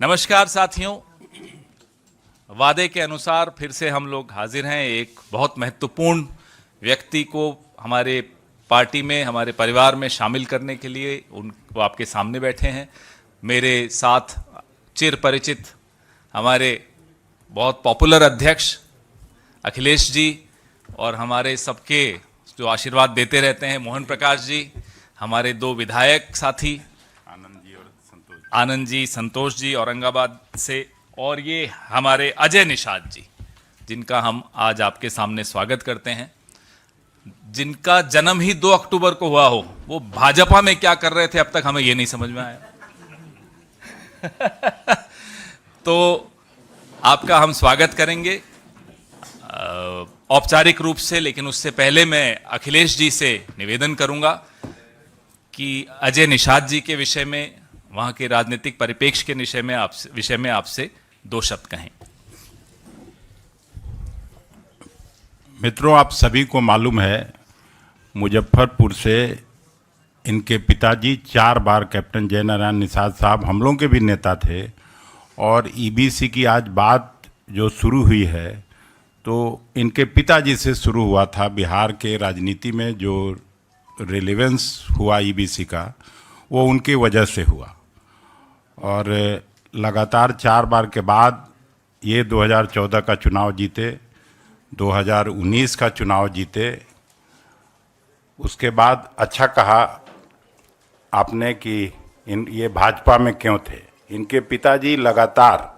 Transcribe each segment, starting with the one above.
नमस्कार साथियों, वादे के अनुसार फिर से हम लोग हाजिर हैं एक बहुत महत्वपूर्ण व्यक्ति को हमारे पार्टी में, हमारे परिवार में शामिल करने के लिए। वो आपके सामने बैठे हैं। मेरे साथ चिर परिचित हमारे बहुत पॉपुलर अध्यक्ष अखिलेश जी और हमारे सबके जो आशीर्वाद देते रहते हैं मोहन प्रकाश जी, हमारे दो विधायक साथी आनंद जी, संतोष जी औरंगाबाद से, और ये हमारे अजय निषाद जी, जिनका हम आज आपके सामने स्वागत करते हैं। जिनका जन्म ही 2 अक्टूबर को हुआ हो, वो भाजपा में क्या कर रहे थे अब तक हमें ये नहीं समझ में आया। तो आपका हम स्वागत करेंगे औपचारिक रूप से, लेकिन उससे पहले मैं अखिलेश जी से निवेदन करूंगा कि अजय निषाद जी के विषय में, वहां के राजनीतिक परिप्रेक्ष्य के विषय में आपसे 2 शब्द कहें। मित्रों, आप सभी को मालूम है मुजफ्फरपुर से इनके पिताजी 4 बार कैप्टन जयनारायण निषाद साहब हम लोगों के भी नेता थे, और ईबीसी की आज बात जो शुरू हुई है तो इनके पिताजी से शुरू हुआ था। बिहार के राजनीति में जो रिलेवेंस हुआ ईबीसी का, वो उनकी वजह से हुआ, और लगातार 4 बार के बाद ये 2014 का चुनाव जीते, 2019 का चुनाव जीते। उसके बाद अच्छा कहा आपने कि ये भाजपा में क्यों थे। इनके पिताजी लगातार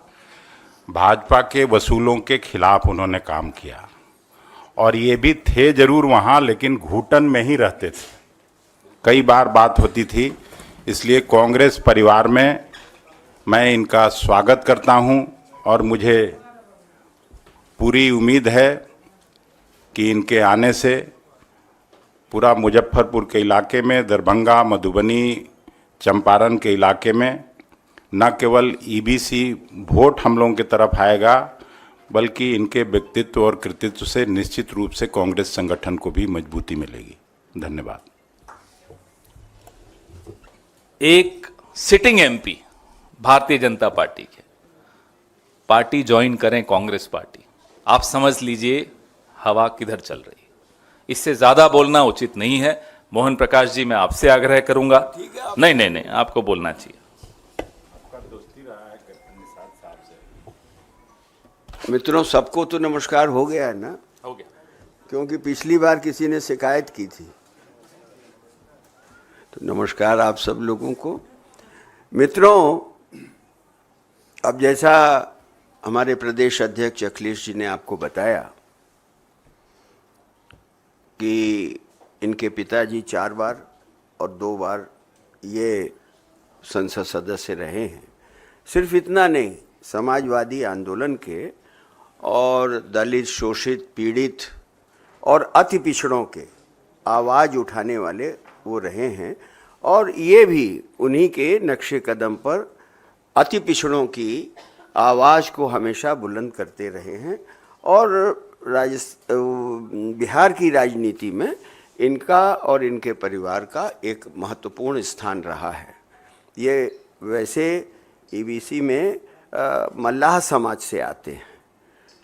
भाजपा के वसूलों के खिलाफ उन्होंने काम किया, और ये भी थे जरूर वहाँ, लेकिन घुटन में ही रहते थे। कई बार बात होती थी, इसलिए कांग्रेस परिवार में मैं इनका स्वागत करता हूं, और मुझे पूरी उम्मीद है कि इनके आने से पूरा मुजफ्फरपुर के इलाके में, दरभंगा, मधुबनी, चंपारण के इलाके में न केवल ईबीसी वोट हम लोगों की तरफ आएगा, बल्कि इनके व्यक्तित्व और कृतित्व से निश्चित रूप से कांग्रेस संगठन को भी मजबूती मिलेगी। धन्यवाद। एक sitting MP Bharatiya Janata party के पार्टी ज्वाइन करें कांग्रेस पार्टी, आप समझ लीजिए हवा किधर चल रही है। इससे ज्यादा बोलना उचित नहीं है। मोहन प्रकाश जी, मैं आपसे आग्रह करूंगा। नहीं, आपको बोलना चाहिए। आपका दोस्ती रहा है कैप्टन निषाद साहब से। मित्रों, सबको तो नमस्कार हो गया है ना? हो गया, क्योंकि पिछली बार किसी ने शिकायत की थी, तो नमस्कार आप सब लोगों को। मित्रों, अब जैसा हमारे प्रदेश अध्यक्ष अखिलेश जी ने आपको बताया कि इनके पिताजी 4 बार और 2 बार ये संसद सदस्य रहे हैं। सिर्फ इतना नहीं, समाजवादी आंदोलन के और दलित, शोषित, पीड़ित और अति पिछड़ों के आवाज़ उठाने वाले वो रहे हैं, और ये भी उन्हीं के नक्शे कदम पर अति पिछड़ों की आवाज़ को हमेशा बुलंद करते रहे हैं। और बिहार की राजनीति में इनका और इनके परिवार का एक महत्वपूर्ण स्थान रहा है। ये वैसे ईबीसी में मल्लाह समाज से आते हैं,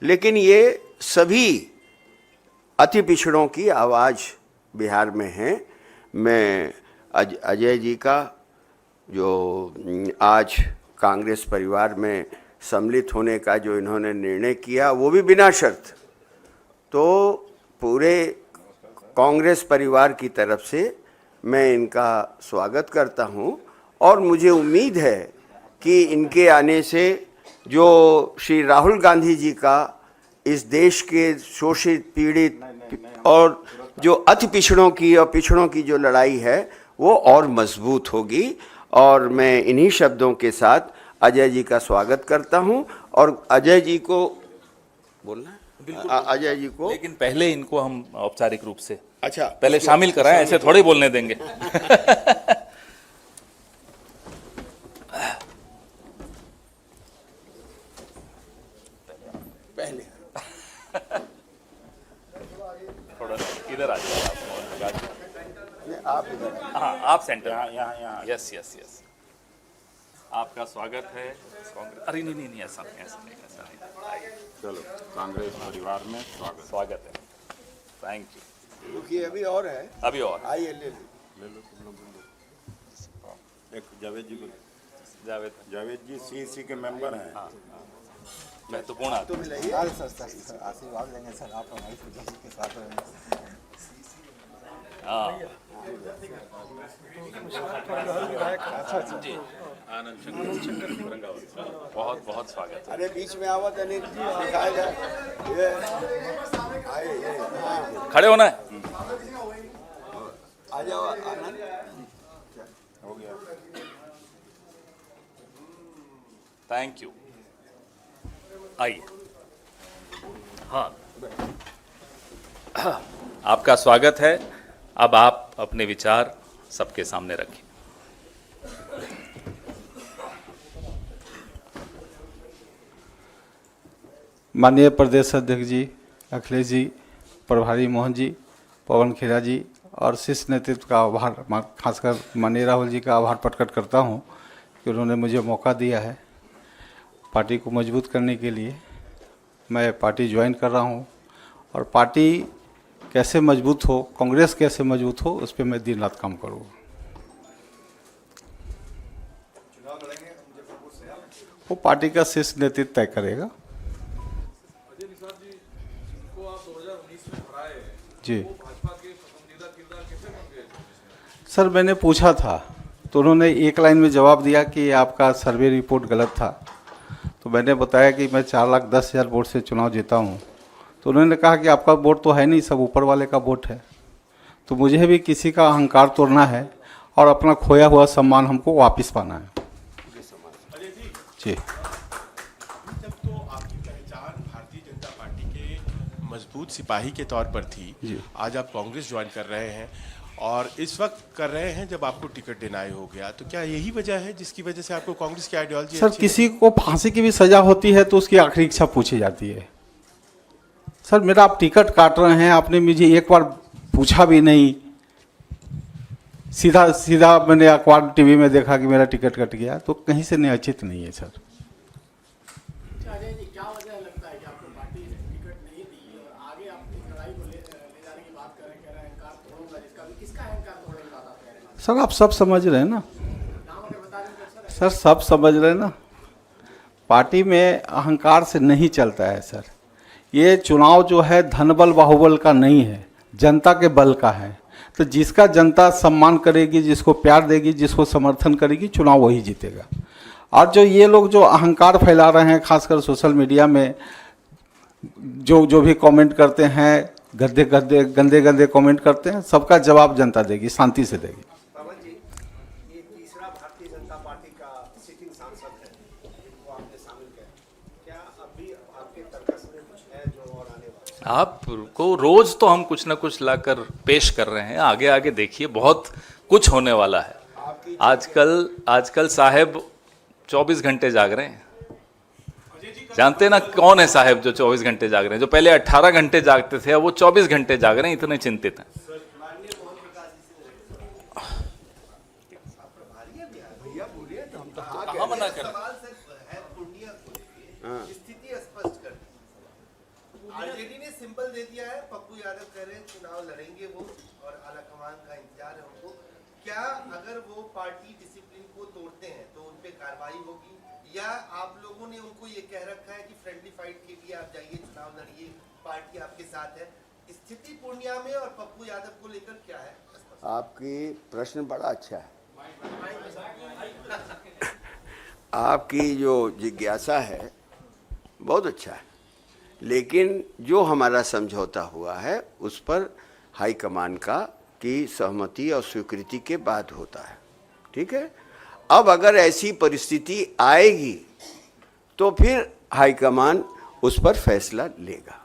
लेकिन ये सभी अति पिछड़ों की आवाज़ बिहार में है। मैं अजय जी का, जो आज कांग्रेस परिवार में सम्मिलित होने का जो इन्होंने निर्णय किया, वो भी बिना शर्त, तो पूरे कांग्रेस परिवार की तरफ से मैं इनका स्वागत करता हूं, और मुझे उम्मीद है कि इनके आने से जो श्री राहुल गांधी जी का इस देश के शोषित, पीड़ित और जो अति पिछड़ों की और पिछड़ों की जो लड़ाई है, वो और मजबूत होगी। और मैं इन्हीं शब्दों के साथ अजय जी का स्वागत करता हूं, और अजय जी को बोलना है, अजय जी को, लेकिन पहले इनको हम औपचारिक रूप से अच्छा पहले शामिल कराएं, ऐसे थोड़ी बोलने देंगे। पहले थोड़ा इधर आ जाइए आप। आप इधर, हाँ, आप सेंटर। यहाँ, यस। आपका स्वागत है कांग्रेस। अरे नहीं नहीं नहीं, ऐसा नहीं, ऐसा नहीं, ऐसा नहीं। आइए, चलो कांग्रेस परिवार में स्वागत। स्वागत है। Thank you. रुकिए, अभी और है, अभी और आइए ले लो। ले लो तुम लोग। एक जावेद जी को, जावेद जावेद जी सीईसी के मेंबर हैं। महत्वपूर्ण आदमी। तुम लाइए। सर आशीर्वाद देंगे सर, आप हमारी खुशी के साथ रहेंगे। हाँ आनंद शंकर बहुत बहुत स्वागत है। अरे बीच में आवत नहीं दिखाया जाए, ये आइए, ये हाँ, खड़े होना है। आ जाओ आनंद। हो गया। Thank you. आइए। हाँ, आपका स्वागत है। अब आप अपने विचार सबके सामने रखें। माननीय प्रदेश अध्यक्ष जी, अखिलेश जी, प्रभारी मोहन जी, पवन खेरा जी और शीर्ष नेतृत्व का आभार, खासकर माननीय राहुल जी का आभार प्रकट करता हूं कि उन्होंने मुझे मौका दिया है पार्टी को मजबूत करने के लिए। मैं पार्टी ज्वाइन कर रहा हूं और पार्टी कैसे मजबूत हो, कांग्रेस कैसे मजबूत हो, उस पर मैं दिन रात काम करूँगा। वो पार्टी का शीर्ष नेतृत्व तय करेगा। जी सर, मैंने पूछा था तो उन्होंने एक लाइन में जवाब दिया कि आपका सर्वे रिपोर्ट गलत था। तो मैंने बताया कि मैं 4,10,000 वोट से चुनाव जीता हूं। तो उन्होंने कहा कि आपका वोट तो है नहीं, सब ऊपर वाले का वोट है। तो मुझे भी किसी का अहंकार तोड़ना है और अपना खोया हुआ सम्मान हमको वापस पाना है। जी जब तो आपकी पहचान भारतीय जनता पार्टी के मजबूत सिपाही के तौर पर थी, आज आप कांग्रेस ज्वाइन कर रहे हैं और इस वक्त कर रहे हैं जब आपको टिकट डिनाई हो गया, तो क्या यही वजह है जिसकी वजह से आपको कांग्रेस की आइडियोलॉजी सर, किसी को फांसी की भी सजा होती है तो उसकी आखिरी इच्छा पूछी जाती है। सर, मेरा आप टिकट काट रहे हैं, आपने मुझे एक बार पूछा भी नहीं, सीधा सीधा मैंने अखबार टीवी में देखा कि मेरा टिकट कट गया, तो कहीं से निश्चित नहीं है सर। अजय जी, क्या वजह लगता है कि आपको पार्टी ने टिकट नहीं दी और आगे अपनी लड़ाई को ले जाने की बात कर रहे हैं, कह रहे हैं अहंकार तोड़ूंगा, किसका अहंकार तोड़ने की बात आप कह रहे हैं? सर, आप सब समझ रहे हैं ना नाम अगर बता दें तो सर। सर, सब समझ रहे हैं ना। पार्टी में अहंकार से नहीं चलता है सर। ये चुनाव जो है धनबल बाहुबल का नहीं है, जनता के बल का है। तो जिसका जनता सम्मान करेगी, जिसको प्यार देगी, जिसको समर्थन करेगी, चुनाव वही जीतेगा। और जो ये लोग जो अहंकार फैला रहे हैं, खासकर सोशल मीडिया में जो भी कमेंट करते हैं, गंदे गंदे कमेंट करते हैं, सबका जवाब जनता देगी, शांति से देगी। पवन जी, ये तीसरा भारतीय जनता पार्टी का सिटिंग सांसद है जिनको आपने शामिल किया, क्या अभी आपके तर्कस में कुछ है जो और आने वाला? आपको रोज तो हम कुछ ना कुछ लाकर पेश कर रहे हैं। आगे आगे देखिए, बहुत कुछ होने वाला है। आजकल साहेब 24 घंटे जाग रहे हैं। जानते ना कौन है साहेब जो 24 घंटे जाग रहे हैं? जो पहले 18 घंटे जागते थे, अब वो 24 घंटे जाग रहे हैं, इतने चिंतित हैं। कहाँ मना कर रहे हैं? स्थिति स्पष्ट कर दी। आरजेडी ने सिंबल दे दिया है, पप्पू यादव कह रहे हैं चुनाव लड़ेंगे वो और आलाकमान का इंतजार है उनको। क्या अगर वो पार्टी डिसिप्लिन को तोड़ते हैं तो उन पे कार्रवाई होगी, या आप लोगों ने उनको ये कह रखा है कि फ्रेंडली फाइट के लिए आप जाइए, चुनाव लड़िए, पार्टी आपके साथ है? स्थिति पूर्णिया में और पप्पू यादव को लेकर क्या है? आपकी प्रश्न बड़ा अच्छा है। आपकी जो जिज्ञासा है बहुत अच्छा है, लेकिन जो हमारा समझौता हुआ है उस पर हाईकमान की सहमति और स्वीकृति के बाद होता है। ठीक है, अब अगर ऐसी परिस्थिति आएगी तो फिर हाईकमान उस पर फैसला लेगा।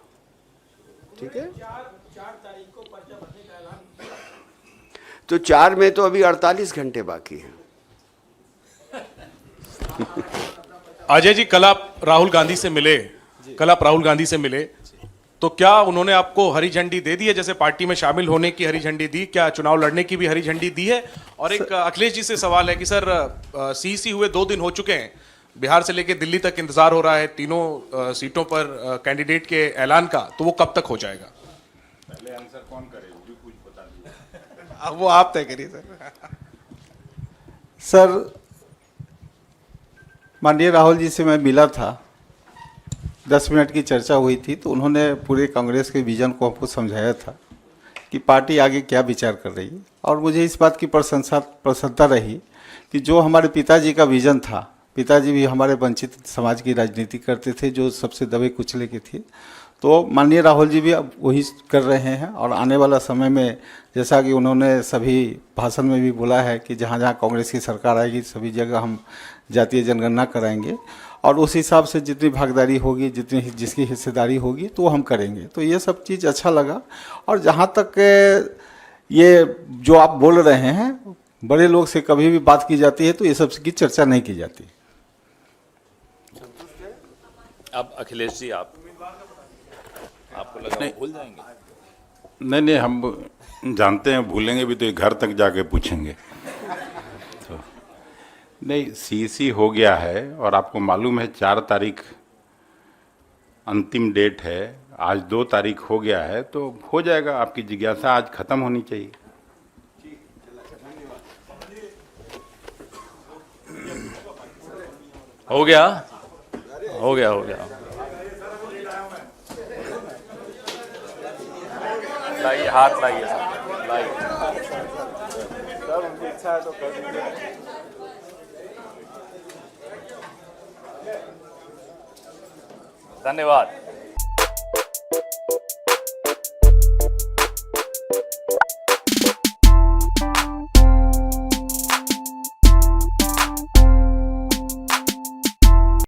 ठीक है, 4 तारीख को पर्चा भरने का ऐलान। तो 4 में तो अभी 48 घंटे बाकी हैं। अजय जी, कल आप राहुल गांधी से मिले, तो तो क्या उन्होंने आपको हरी झंडी दे दी है, जैसे पार्टी में शामिल होने की हरी झंडी दी, क्या चुनाव लड़ने की भी हरी झंडी दी है? और एक अखिलेश जी से सवाल है कि सर सीईसी हुए 2 दिन हो चुके हैं, बिहार से लेकर दिल्ली तक इंतजार हो रहा है तीनों सीटों पर कैंडिडेट के ऐलान का, तो वो कब तक हो जाएगा? पहले आंसर कौन करे, वो भी कुछ बता दीजिए। अब वो आप तय करिए सर। सर, माननीय राहुल जी से मैं मिला था, 10 मिनट की चर्चा हुई थी, तो उन्होंने पूरे कांग्रेस के विजन को हमको समझाया था कि पार्टी आगे क्या विचार कर रही है। और मुझे इस बात की प्रसन्नता रही कि जो हमारे पिताजी का विजन था, पिताजी भी हमारे वंचित समाज की राजनीति करते थे, जो सबसे दबे कुचले के थे, तो माननीय राहुल जी भी अब वही कर रहे हैं। और आने वाला समय में, जैसा कि उन्होंने सभी भाषण में भी बोला है कि जहाँ जहाँ कांग्रेस की सरकार आएगी सभी जगह हम जातीय जनगणना कराएंगे, और उस हिसाब से जितनी भागीदारी होगी, जितनी जिसकी हिस्सेदारी होगी तो हम करेंगे। तो ये सब चीज़ अच्छा लगा। और जहाँ तक ये जो आप बोल रहे हैं, बड़े लोग से कभी भी बात की जाती है तो ये सब की चर्चा नहीं की जाती। अब अखिलेश जी, आपको लगा भूल जाएंगे? नहीं, हम जानते हैं भूलेंगे भी तो ये घर तक जाके पूछेंगे। तो नहीं, सीईसी हो गया है और आपको मालूम है 4 तारीख अंतिम डेट है, आज 2 तारीख हो गया है, तो हो जाएगा। आपकी जिज्ञासा आज खत्म होनी चाहिए। हो गया, हो गया, हो गया। लाइए, हाथ लाइए सामने, लाइए। धन्यवाद।